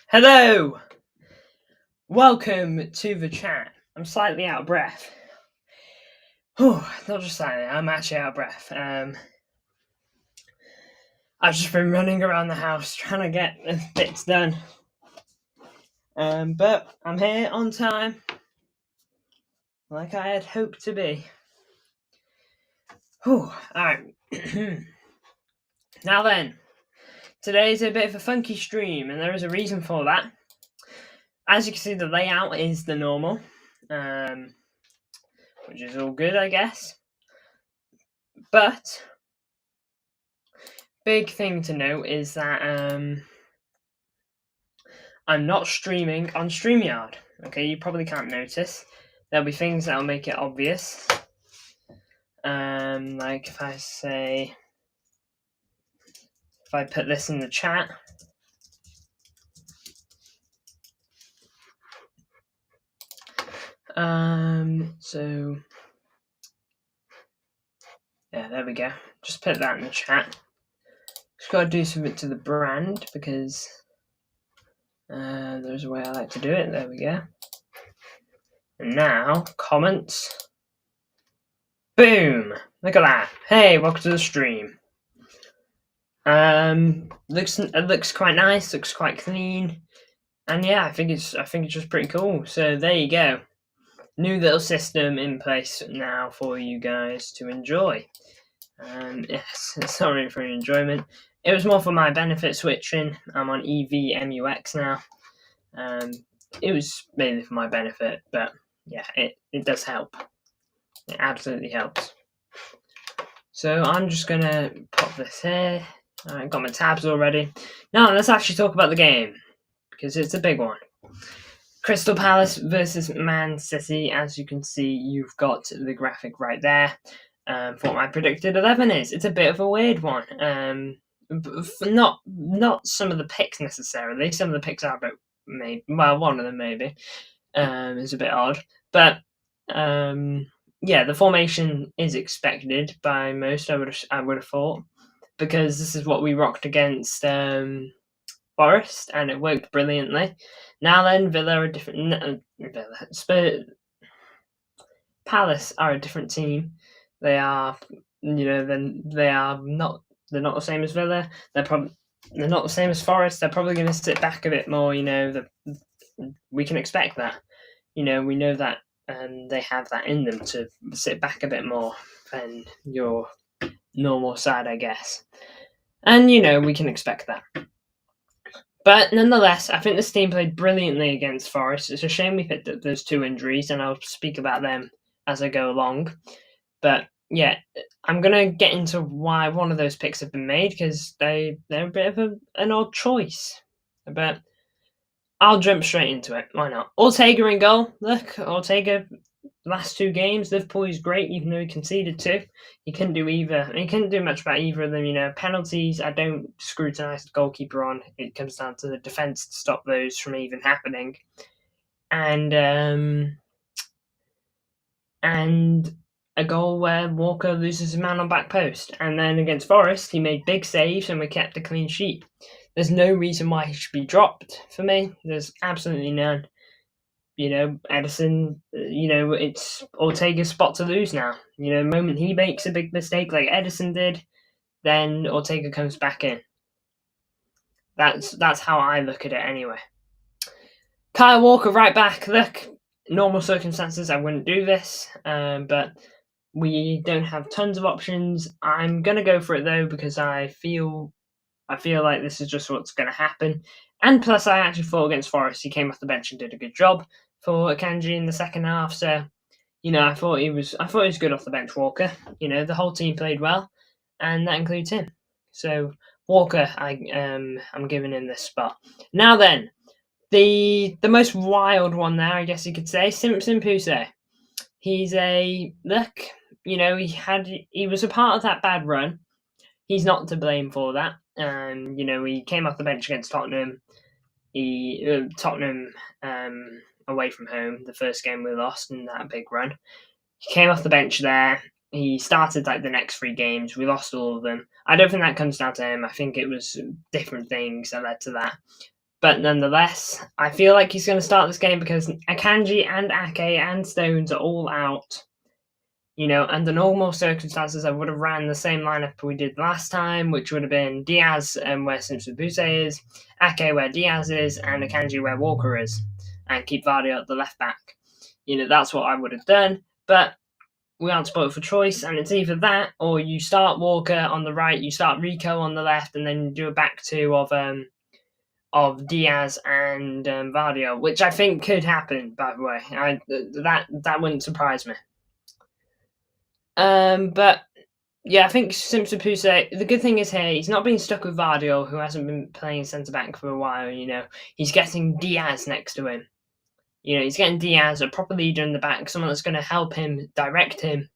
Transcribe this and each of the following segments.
Hello! Welcome to the chat. I'm slightly out of breath. Not just slightly, I'm actually out of breath. I've just been running around the house trying to get bits done. But I'm here on time, like I had hoped to be. Alright. Now then, today's a bit of a funky stream, and there is a reason for that. As you can see, the layout is the normal, which is all good, I guess. But big thing to note is that I'm not streaming on StreamYard. Okay, you probably can't notice. There'll be things that'll make it obvious. Like if I put this in the chat. So yeah, there we go. Just put that in the chat. Just gotta do something to the brand because there's a way I like to do it. There we go. And now comments. Boom! Look at that. Hey, welcome to the stream. It looks quite nice. Looks quite clean. And yeah, I think it's just pretty cool. So there you go. New little system in place now for you guys to enjoy. Yes, sorry for your enjoyment. It was more for my benefit switching. I'm on EVMUX now. It was mainly for my benefit, but yeah, it does help. It absolutely helps. So I'm just gonna pop this here. I've got my tabs already. Now let's actually talk about the game, because it's a big one. Crystal Palace versus Man City. As you can see, you've got the graphic right there for what my predicted 11 is. It's a bit of a weird one. Not some of the picks necessarily. Some of the picks are a bit one of them maybe is a bit odd, but yeah, the formation is expected by most. I would have thought, because this is what we rocked against Forest, and it worked brilliantly. Now then, Villa are a different. Palace are a different team. They are, they are not. They're not the same as Villa. They're not the same as Forest. They're probably going to sit back a bit more. We can expect that. We know that they have that in them to sit back a bit more than your normal side, I guess. And, we can expect that. But nonetheless, I think this team played brilliantly against Forest. It's a shame we picked up those 2 injuries, and I'll speak about them as I go along. But yeah, I'm going to get into why one of those picks have been made, because they're a bit of an odd choice. But I'll jump straight into it. Why not? Ortega in goal. Look, Ortega, last 2 games, Liverpool is great, even though he conceded 2. He couldn't do either. He couldn't do much about either of them. Penalties, I don't scrutinise the goalkeeper on. It comes down to the defence to stop those from even happening. And a goal where Walker loses a man on back post. And then against Forest, he made big saves and we kept a clean sheet. There's no reason why he should be dropped for me. There's absolutely none. Edison, it's Ortega's spot to lose now. The moment he makes a big mistake like Edison did, then Ortega comes back in. That's how I look at it anyway. Kyle Walker right back. Look, normal circumstances I wouldn't do this, but we don't have tons of options. I'm gonna go for it though because I feel like this is just what's gonna happen. And plus, I actually thought against Forest, he came off the bench and did a good job for Akanji in the second half. So, I thought he was good off the bench. Walker, the whole team played well, and that includes him. So Walker, I'm giving him this spot. Now then, the most wild one there, I guess you could say, Simpson Poussey. He's he was a part of that bad run. He's not to blame for that. He came off the bench against Tottenham. Tottenham away from home, the first game we lost in that big run. He came off the bench there. He started the next 3 games. We lost all of them. I don't think that comes down to him. I think it was different things that led to that. But nonetheless, I feel like he's going to start this game because Akanji and Ake and Stones are all out. Under normal circumstances, I would have ran the same lineup we did last time, which would have been Diaz where Simpson Poussey is, Ake where Diaz is, and Akanji where Walker is, and keep Vardy at the left back. That's what I would have done, but we aren't spoiled for choice, and it's either that or you start Walker on the right, you start Rico on the left, and then you do a back 2 of Diaz and Vardy, which I think could happen, by the way. That wouldn't surprise me. But yeah, I think Simpson Poussey, the good thing is here, he's not being stuck with Vardy, who hasn't been playing centre-back for a while, He's getting Diaz next to him. He's getting Diaz, a proper leader in the back, someone that's going to help him, direct him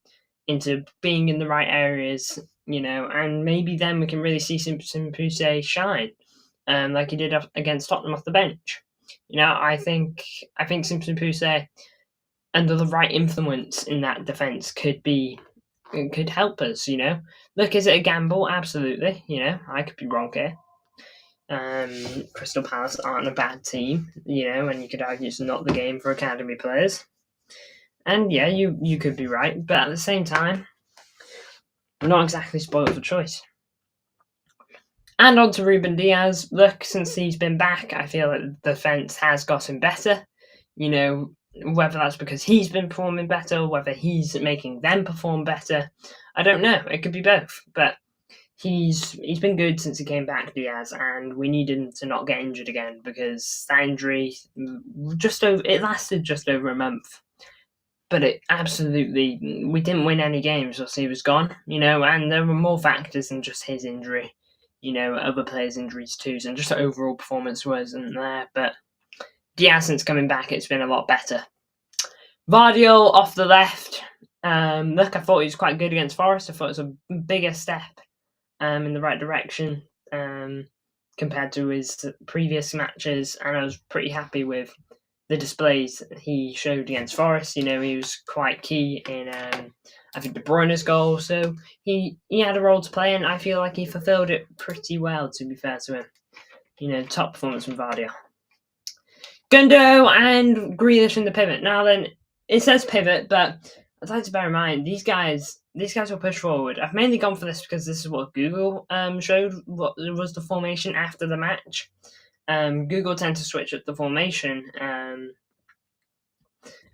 into being in the right areas, and maybe then we can really see Simpson Poussey shine, like he did against Tottenham off the bench. I think Simpson Poussey, under the right influence in that defence, could help us, Look, is it a gamble? Absolutely, I could be wrong here. Crystal Palace aren't a bad team, and you could argue it's not the game for academy players. And yeah, you could be right, but at the same time, I'm not exactly spoiled for choice. And on to Ruben Diaz. Look, since he's been back, I feel like the defence has gotten better. Whether that's because he's been performing better, or whether he's making them perform better, I don't know. It could be both, but he's been good since he came back, Diaz, and we need him to not get injured again because that injury it lasted just over a month. But we didn't win any games whilst he was gone, and there were more factors than just his injury, other players' injuries too, and just the overall performance wasn't there, but Diaz, since coming back, it's been a lot better. Vardy off the left. Look, I thought he was quite good against Forest. I thought it was a bigger step in the right direction compared to his previous matches, and I was pretty happy with the displays he showed against Forest. He was quite key in, I think, De Bruyne's goal, so he had a role to play, and I feel like he fulfilled it pretty well, to be fair to him. Top performance from Vardy. Gundo and Grealish in the pivot. Now then, it says pivot, but I'd like to bear in mind these guys will push forward. I've mainly gone for this because this is what Google showed what was the formation after the match. Google tend to switch up the formation,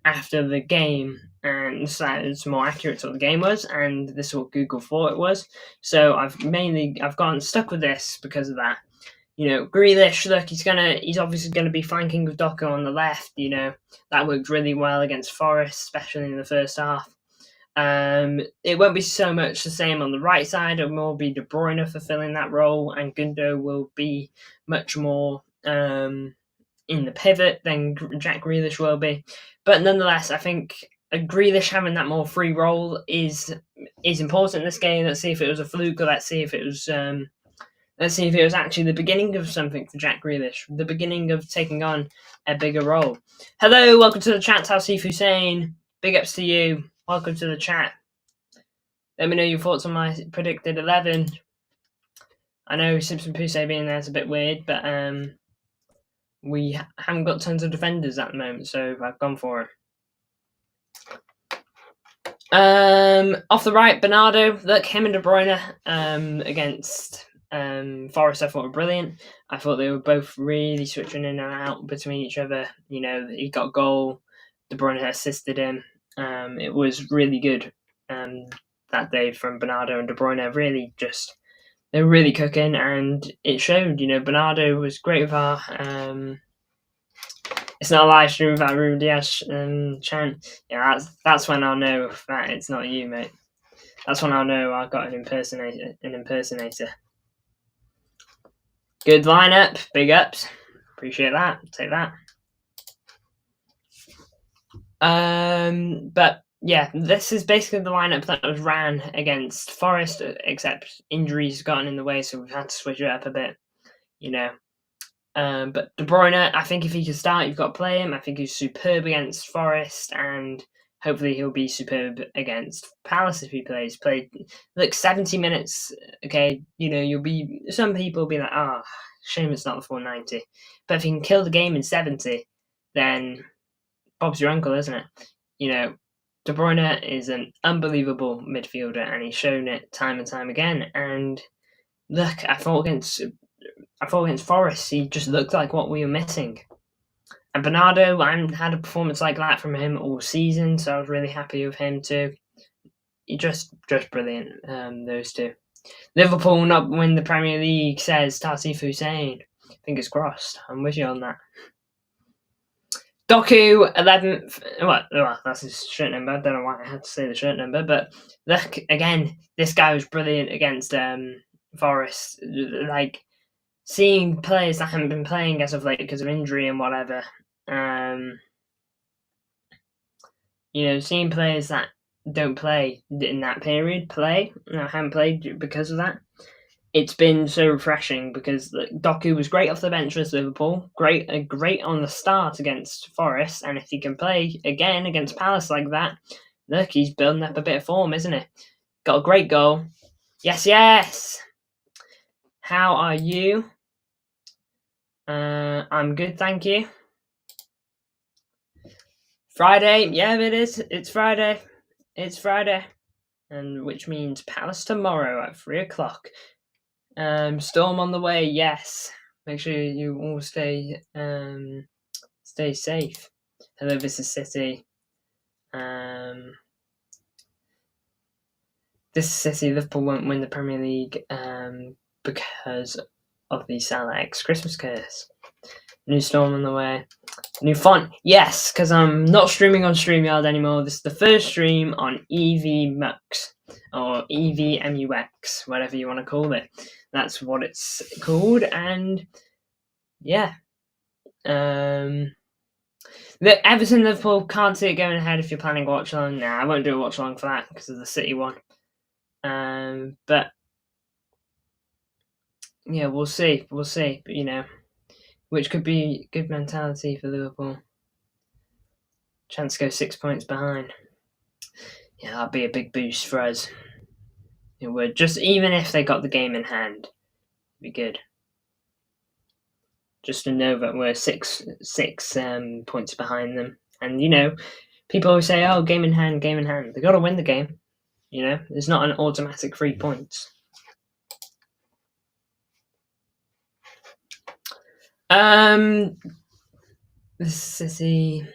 after the game and decided it's more accurate to what the game was, and this is what Google thought it was. So I've gotten stuck with this because of that. Grealish, look, he's obviously gonna be flanking with Doku on the left. That worked really well against Forest, especially in the first half. It won't be so much the same on the right side. It will be De Bruyne fulfilling that role, and Gundo will be much more in the pivot than Jack Grealish will be. But nonetheless, I think Grealish having that more free role is important in this game. Let's see if it was a fluke, or let's see if it was actually the beginning of something for Jack Grealish, the beginning of taking on a bigger role. Hello, welcome to the chat, Tausif Hussein. Big ups to you. Welcome to the chat. Let me know your thoughts on my predicted 11. I know Simpson Poussey being there is a bit weird, but we haven't got tons of defenders at the moment, so I've gone for it. Off the right, Bernardo. Look, him and De Bruyne against Forest, I thought were brilliant. I thought they were both really switching in and out between each other. He got a goal. De Bruyne assisted him. It was really good that day from Bernardo and De Bruyne. They were really cooking, and it showed. Bernardo was great with our it's not a live stream without Ruben Diaz chant. Yeah, that's when I'll know that it's not you, mate. That's when I'll know I've got an impersonator. Good lineup, big ups. Appreciate that. Take that. But yeah, this is basically the lineup that was ran against Forest, except injuries gotten in the way, so we've had to switch it up a bit. But De Bruyne, I think if he can start, you've got to play him. I think he's superb against Forest, and hopefully he'll be superb against Palace if he plays. Played 70 minutes. Okay, some people will be like, shame it's not the 490. But if he can kill the game in 70, then Bob's your uncle, isn't it? De Bruyne is an unbelievable midfielder, and he's shown it time and time again. And look, I thought against Forest, he just looked like what we were missing. And Bernardo, I haven't had a performance like that from him all season, so I was really happy with him too. He just brilliant, those two. Liverpool not win the Premier League, says Tausif Hussein. Fingers crossed. I'm with you on that. Doku, 11th. Well, that's his shirt number. I don't know why I had to say the shirt number, but look, again, this guy was brilliant against Forest. Seeing players that haven't been playing as of late because of injury and whatever, seeing players that don't play in that period haven't played because of that. It's been so refreshing because Doku was great off the bench with Liverpool, great on the start against Forest, and if he can play again against Palace like that, look, he's building up a bit of form, isn't he? Got a great goal. Yes. How are you? I'm good, thank you. Friday, yeah, it is. It's Friday. And which means Palace tomorrow at 3:00. Storm on the way, yes. Make sure you all stay safe. Hello, this is City. This is City. Liverpool won't win the Premier League because of the Salah X Christmas curse. New storm on the way. New font, yes, because I'm not streaming on StreamYard anymore. This is the first stream on EVMux or EVMUX, whatever you want to call it. That's what it's called, and yeah. The Everton Liverpool, can't see it going ahead if you're planning a watch along. Nah, I won't do a watch along for that because of the City one. But yeah, we'll see. But which could be good mentality for Liverpool. Chance to go 6 points behind. Yeah, that'd be a big boost for us. It would. Just even if they got the game in hand, it'd be good. Just to know that we're six points behind them. And, people always say, game in hand. They've got to win the game. It's not an automatic 3 points. The City.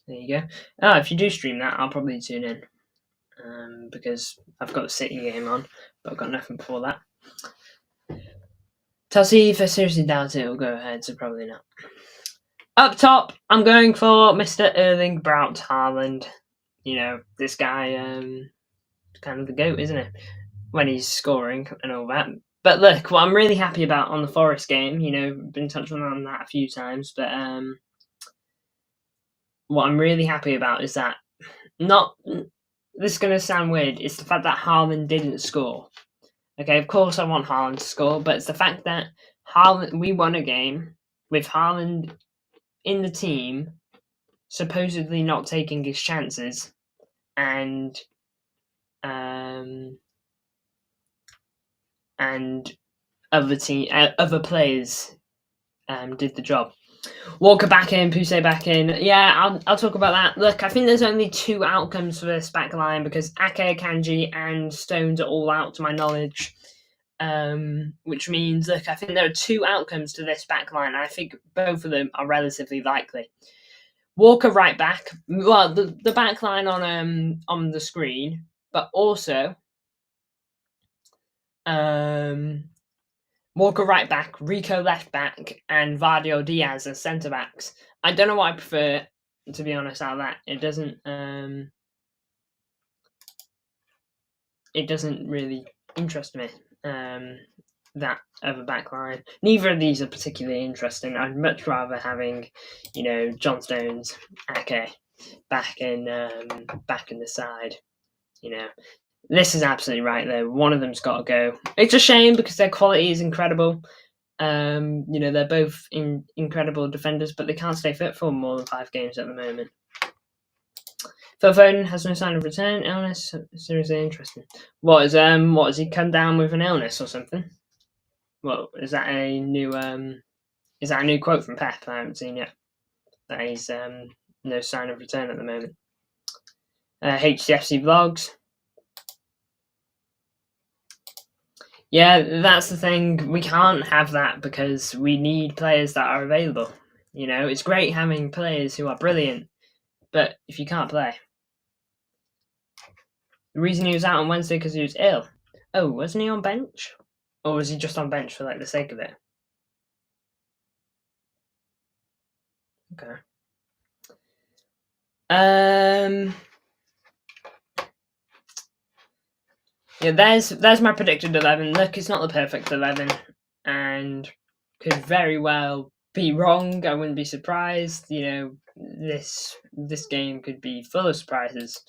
There you go. Oh, if you do stream that, I'll probably tune in. Because I've got the City game on, but I've got nothing before that. Chelsea, if I seriously doubt it, will go ahead, so probably not. Up top, I'm going for Mr. Erling Braut Haaland. You know, this guy, kind of the GOAT, isn't it? When he's scoring and all that. But look, what I'm really happy about on the Forest game, you know, been touching on that a few times, but what I'm really happy about is that this is going to sound weird, it's the fact that Haaland didn't score. Okay, of course I want Haaland to score, but it's the fact that we won a game with Haaland in the team, supposedly not taking his chances, and other players did the job. Walker back in, Poussey back in. Yeah, I'll talk about that. Look, I think there's only 2 outcomes for this back line because Ake, Kanji, and Stones are all out to my knowledge. Which means, look, I think there are 2 outcomes to this back line. And I think both of them are relatively likely. Walker right back. Well, the back line on the screen, but also Walker right back, Rico left back, and Vardio Diaz as centre backs. I don't know what I prefer, to be honest. Out of that, it doesn't really interest me. That other back line. Neither of these are particularly interesting. I'd much rather having, you know, John Stones, Ake back in the side. You know, this is absolutely right though. One of them's got to go. It's a shame because their quality is incredible. You know, they're both incredible defenders, but they can't stay fit for more than 5 games at the moment. Phil Foden has no sign of return. Illness, seriously interesting. What has he come down with an illness or something? Well, is that a new quote from Pep? I haven't seen yet. That he's no sign of return at the moment. HCFC vlogs. Yeah, that's the thing. We can't have that because we need players that are available. You know, it's great having players who are brilliant, but if you can't play. The reason he was out on Wednesday because he was ill. Oh, wasn't he on bench? Or was he just on bench for like the sake of it? Okay. Yeah, there's my predicted 11. Look, it's not the perfect 11, and could very well be wrong. I wouldn't be surprised. You know, this game could be full of surprises.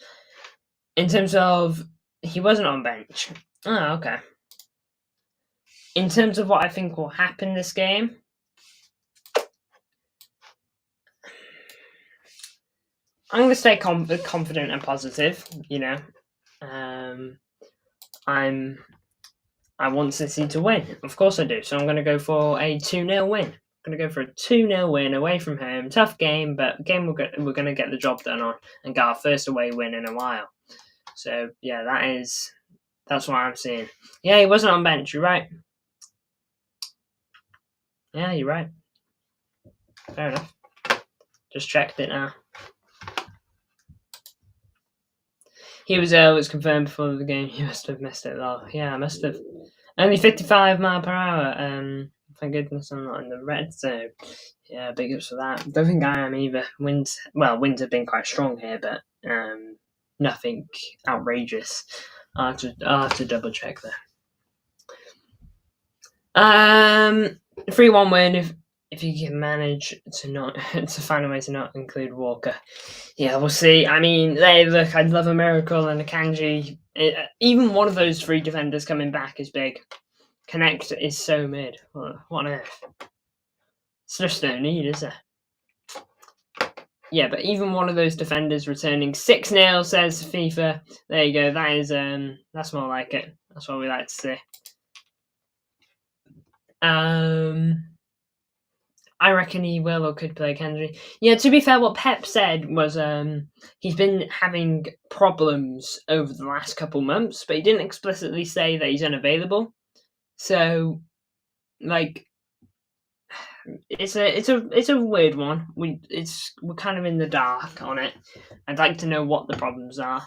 In terms of he wasn't on bench. Oh, okay. In terms of what I think will happen this game, I'm going to stay confident and positive. You know, I want City to win. Of course I do. So I'm going to go for a 2-0 win. I'm going to go for a 2-0 win away from home. Tough game, but game we're going to get the job done on and get our first away win in a while. So yeah, that's what I'm seeing. Yeah, he wasn't on bench. You're right. Yeah, you're right. Fair enough. Just checked it now. He was ill. It was confirmed before the game. He must have missed it though. Yeah, I must have. Only 55 mile per hour. Thank goodness I'm not in the red zone. Yeah, big ups for that. Don't think I am either. Winds have been quite strong here, but nothing outrageous. I'll have to double check there. 3-1 win if you can manage to find a way to not include Walker. Yeah, we'll see. I mean, look, I'd love a miracle and a Kanji. Even one of those 3 defenders coming back is big. Connect is so mid. What on earth? It's just no need, is there? Yeah, but even one of those defenders returning 6-0 says FIFA. There you go. That is that's more like it. That's what we like to see. I reckon he will or could play Kendry. Yeah, to be fair, what Pep said was he's been having problems over the last couple months, but he didn't explicitly say that he's unavailable. So, like, it's a weird one. We're kind of in the dark on it. I'd like to know what the problems are.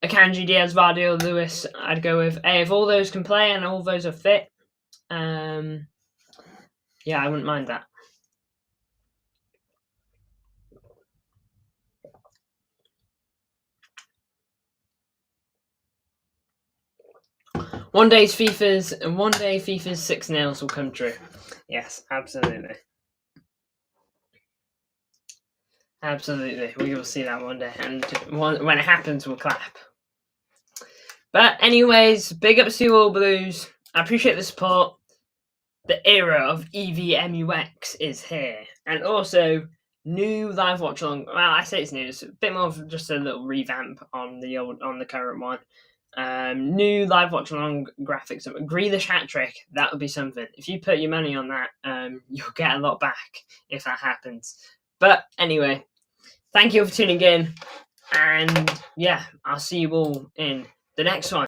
Akanji, Diaz, Vardy, Lewis, I'd go with if all those can play and all those are fit. Yeah, I wouldn't mind that. One day FIFA's 6-0 will come true. Yes, absolutely. Absolutely. We will see that one day. And when it happens, we'll clap. But anyways, big ups to you all, Blues. I appreciate the support. The era of EVMUX is here. And also, new live watch along. Well, I say it's new. It's a bit more of just a little revamp on the current one. New live watch along graphics of Grealish hat trick. That would be something. If you put your money on that, you'll get a lot back if that happens. But anyway, thank you for tuning in, and yeah, I'll see you all in the next one.